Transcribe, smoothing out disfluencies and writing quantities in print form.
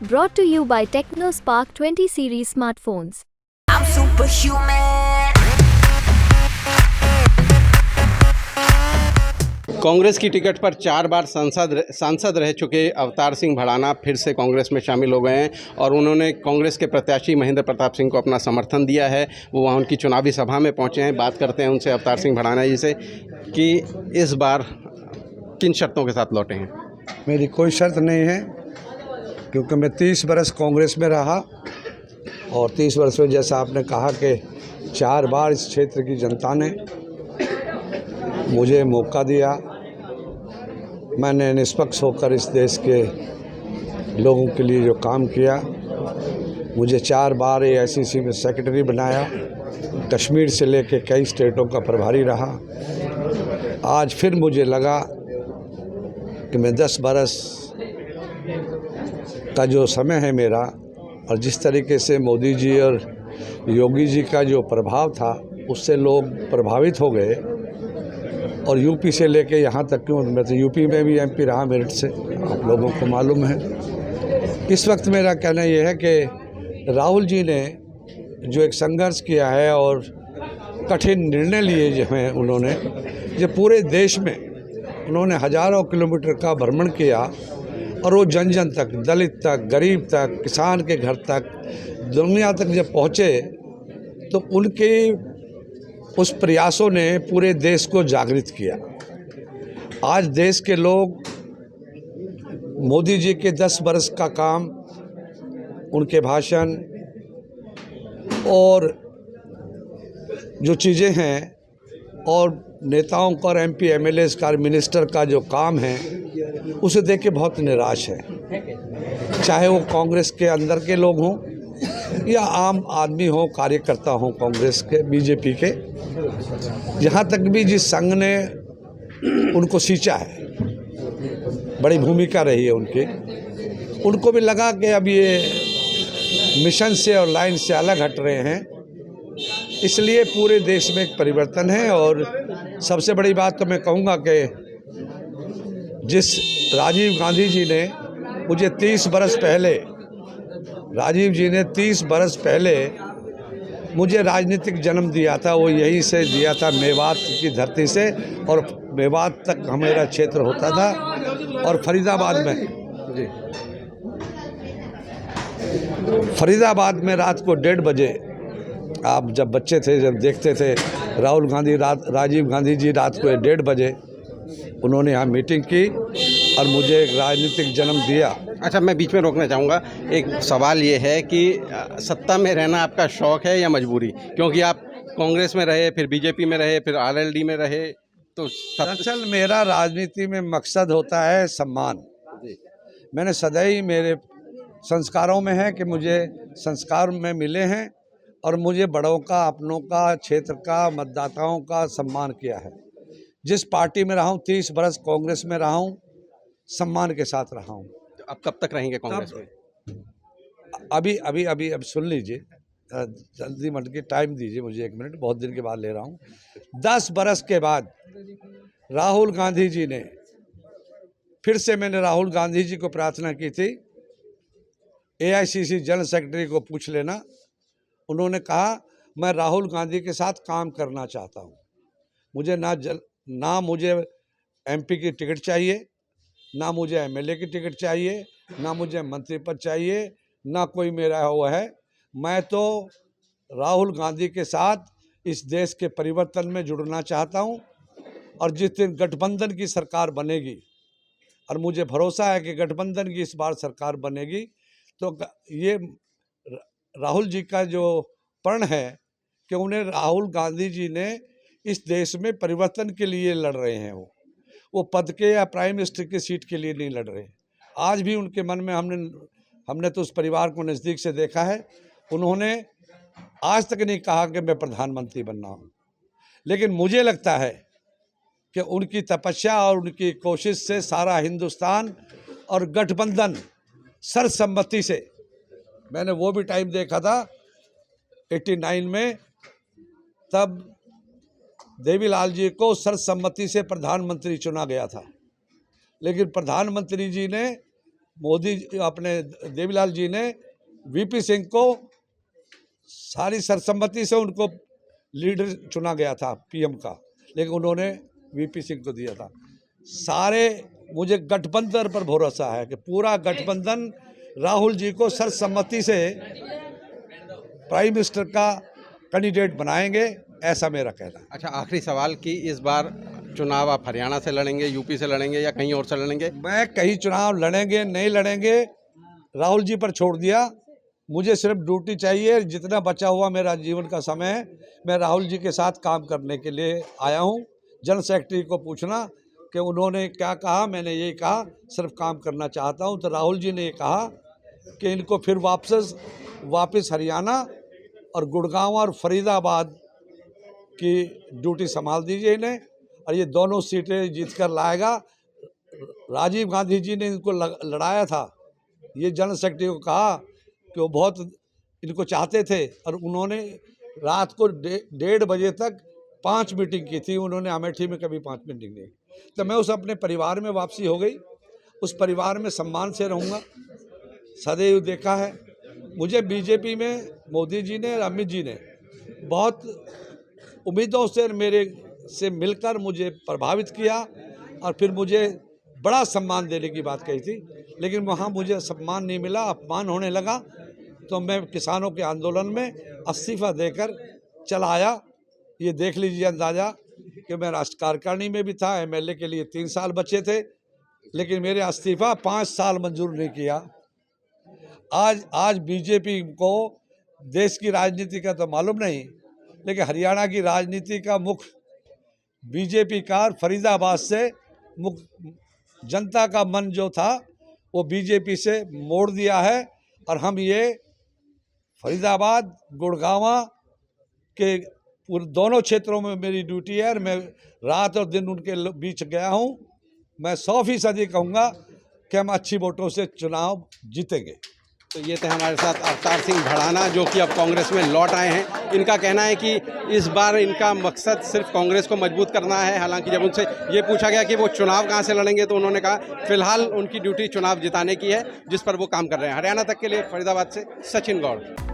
Brought to you by TechnoSpark 20 series smartphones. I'm superhuman. Congress की ticket पर 4 बार सांसद रह चुके अवतार सिंह भड़ाना फिर से कांग्रेस में शामिल हो गए हैं और उन्होंने कांग्रेस के प्रत्याशी महेंद्र प्रताप सिंह को अपना समर्थन दिया है। वो वहाँ उनकी चुनावी सभा में पहुँचे हैं। बात करते हैं उनसे, अवतार सिंह भड़ाना जी से, कि इस बार किन शर्तों के साथ लौटे हैं। मेरी कोई शर्त नहीं है, क्योंकि मैं 30 बरस कांग्रेस में रहा और 30 वर्ष में, जैसा आपने कहा कि 4 बार इस क्षेत्र की जनता ने मुझे मौका दिया। मैंने निष्पक्ष होकर इस देश के लोगों के लिए जो काम किया, मुझे 4 बार AICC में सेक्रेटरी बनाया, कश्मीर से लेकर कई स्टेटों का प्रभारी रहा। आज फिर मुझे लगा कि मैं 10 बरस का जो समय है मेरा, और जिस तरीके से मोदी जी और योगी जी का जो प्रभाव था उससे लोग प्रभावित हो गए, और यूपी से लेके यहाँ तक, क्यों मैं तो यूपी में भी MP रहा मेरठ से, आप लोगों को मालूम है। इस वक्त मेरा कहना यह है कि राहुल जी ने जो एक संघर्ष किया है और कठिन निर्णय लिए जो हैं उन्होंने, जो पूरे देश में उन्होंने हज़ारों किलोमीटर का भ्रमण किया और वो जन जन तक, दलित तक, गरीब तक, किसान के घर तक, दुनिया तक जब पहुँचे, तो उनके उस प्रयासों ने पूरे देश को जागृत किया। आज देश के लोग मोदी जी के 10 बरस का काम, उनके भाषण और जो चीज़ें हैं, और नेताओं का और MP MLAs का, मिनिस्टर का जो काम है, उसे देख के बहुत निराश है। चाहे वो कांग्रेस के अंदर के लोग हों या आम आदमी हो, कार्यकर्ता हो कांग्रेस के, BJP के, यहाँ तक भी जिस संघ ने उनको सींचा है, बड़ी भूमिका रही है उनकी, उनको भी लगा कि अब ये मिशन से और लाइन से अलग हट रहे हैं। इसलिए पूरे देश में एक परिवर्तन है। और सबसे बड़ी बात तो मैं कहूँगा कि जिस राजीव गांधी जी ने मुझे 30 बरस पहले, राजीव जी ने 30 बरस पहले मुझे राजनीतिक जन्म दिया था, वो यहीं से दिया था, मेवात की धरती से, और मेवात तक हमारा क्षेत्र होता था। और फरीदाबाद में रात को 1:30 बजे, आप जब बच्चे थे, जब देखते थे राजीव गांधी जी रात को 1:30 बजे उन्होंने यहाँ मीटिंग की और मुझे एक राजनीतिक जन्म दिया। अच्छा, मैं बीच में रोकना चाहूँगा। एक सवाल ये है कि सत्ता में रहना आपका शौक़ है या मजबूरी? क्योंकि आप कांग्रेस में रहे, फिर BJP में रहे, फिर RLD में रहे, तो दरअसल मेरा राजनीति में मकसद होता है सम्मान। मैंने सदैव, मेरे संस्कारों में है कि मुझे संस्कार में मिले हैं, और मुझे बड़ों का, अपनों का, क्षेत्र का, मतदाताओं का सम्मान किया है। जिस पार्टी में रहा हूँ, 30 बरस कांग्रेस में रहा हूँ, सम्मान के साथ रहा हूँ। आप कब तक रहेंगे कांग्रेस में? अब सुन लीजिए, जल्दी मत के, टाइम दीजिए मुझे 1 मिनट, बहुत दिन के बाद ले रहा हूँ। 10 बरस के बाद राहुल गांधी जी ने फिर से, मैंने राहुल गांधी जी को प्रार्थना की थी, AICC जनरल सेक्रेटरी को पूछ लेना। उन्होंने कहा, मैं राहुल गांधी के साथ काम करना चाहता हूँ, मुझे ना मुझे MP की टिकट चाहिए, ना मुझे MLA की टिकट चाहिए, ना मुझे मंत्री पद चाहिए, ना कोई मेरा हुआ है। मैं तो राहुल गांधी के साथ इस देश के परिवर्तन में जुड़ना चाहता हूं। और जिस दिन गठबंधन की सरकार बनेगी, और मुझे भरोसा है कि गठबंधन की इस बार सरकार बनेगी, तो ये राहुल जी का जो प्रण है कि उन्हें, राहुल गांधी जी ने इस देश में परिवर्तन के लिए लड़ रहे हैं, वो पद के या प्राइम मिनिस्टर की सीट के लिए नहीं लड़ रहे। आज भी उनके मन में, हमने तो उस परिवार को नज़दीक से देखा है, उन्होंने आज तक नहीं कहा कि मैं प्रधानमंत्री बनना हूँ। लेकिन मुझे लगता है कि उनकी तपस्या और उनकी कोशिश से सारा हिंदुस्तान और गठबंधन सर्वसम्मति से, मैंने वो भी टाइम देखा था 89 में, तब देवीलाल जी को सर्वसम्मति से प्रधानमंत्री चुना गया था। लेकिन प्रधानमंत्री जी ने मोदी अपने देवीलाल जी ने वीपी सिंह को सारी सर्वसम्मति से उनको लीडर चुना गया था पीएम का, लेकिन उन्होंने वीपी सिंह को दिया था। सारे मुझे गठबंधन पर भरोसा है कि पूरा गठबंधन राहुल जी को सर्वसम्मति से प्राइम मिनिस्टर का कैंडिडेट बनाएंगे, ऐसा मेरा कहना है। अच्छा, आखिरी सवाल कि इस बार चुनाव आप हरियाणा से लड़ेंगे, यूपी से लड़ेंगे या कहीं और से लड़ेंगे? मैं कहीं चुनाव लड़ेंगे नहीं लड़ेंगे राहुल जी पर छोड़ दिया। मुझे सिर्फ ड्यूटी चाहिए, जितना बचा हुआ मेरा जीवन का समय है मैं राहुल जी के साथ काम करने के लिए आया हूँ। जनरल सेक्रेटरी को पूछना कि उन्होंने क्या कहा, मैंने ये कहा सिर्फ काम करना चाहता हूँ। तो राहुल जी ने ये कहा कि इनको फिर वापस हरियाणा और गुड़गांव और फरीदाबाद की ड्यूटी संभाल दीजिए इन्हें, और ये दोनों सीटें जीतकर लाएगा। राजीव गांधी जी ने इनको लड़ाया था, ये जनरल सेक्रेटरी को कहा कि वो बहुत इनको चाहते थे, और उन्होंने रात को 1:30 बजे तक 5 मीटिंग की थी। उन्होंने अमेठी में कभी 5 मीटिंग नहीं। तो मैं उस अपने परिवार में वापसी हो गई, उस परिवार में सम्मान से रहूँगा, सदैव देखा है। मुझे बीजेपी में मोदी जी ने और अमित जी ने बहुत उम्मीदों से मेरे से मिलकर मुझे प्रभावित किया, और फिर मुझे बड़ा सम्मान देने की बात कही थी, लेकिन वहाँ मुझे सम्मान नहीं मिला, अपमान होने लगा। तो मैं किसानों के आंदोलन में इस्तीफा देकर चला आया। ये देख लीजिए अंदाज़ा कि मैं राष्ट्र कार्यकारिणी में भी था, एमएलए के लिए 3 साल बचे थे, लेकिन मेरे इस्तीफा 5 साल मंजूर नहीं किया। आज बीजेपी को देश की राजनीति का तो मालूम नहीं, लेकिन हरियाणा की राजनीति का मुख बीजेपी का फरीदाबाद से मुख जनता का मन जो था वो बीजेपी से मोड़ दिया है। और हम ये फरीदाबाद गुड़गांव के दोनों क्षेत्रों में मेरी ड्यूटी है, और मैं रात और दिन उनके बीच गया हूँ। मैं 100% कहूँगा कि हम अच्छी वोटों से चुनाव जीतेंगे। तो ये थे हमारे साथ अवतार सिंह भड़ाना, जो कि अब कांग्रेस में लौट आए हैं। इनका कहना है कि इस बार इनका मकसद सिर्फ कांग्रेस को मजबूत करना है। हालांकि जब उनसे ये पूछा गया कि वो चुनाव कहां से लड़ेंगे, तो उन्होंने कहा फिलहाल उनकी ड्यूटी चुनाव जिताने की है, जिस पर वो काम कर रहे हैं। हरियाणा तक के लिए फरीदाबाद से सचिन गौड़।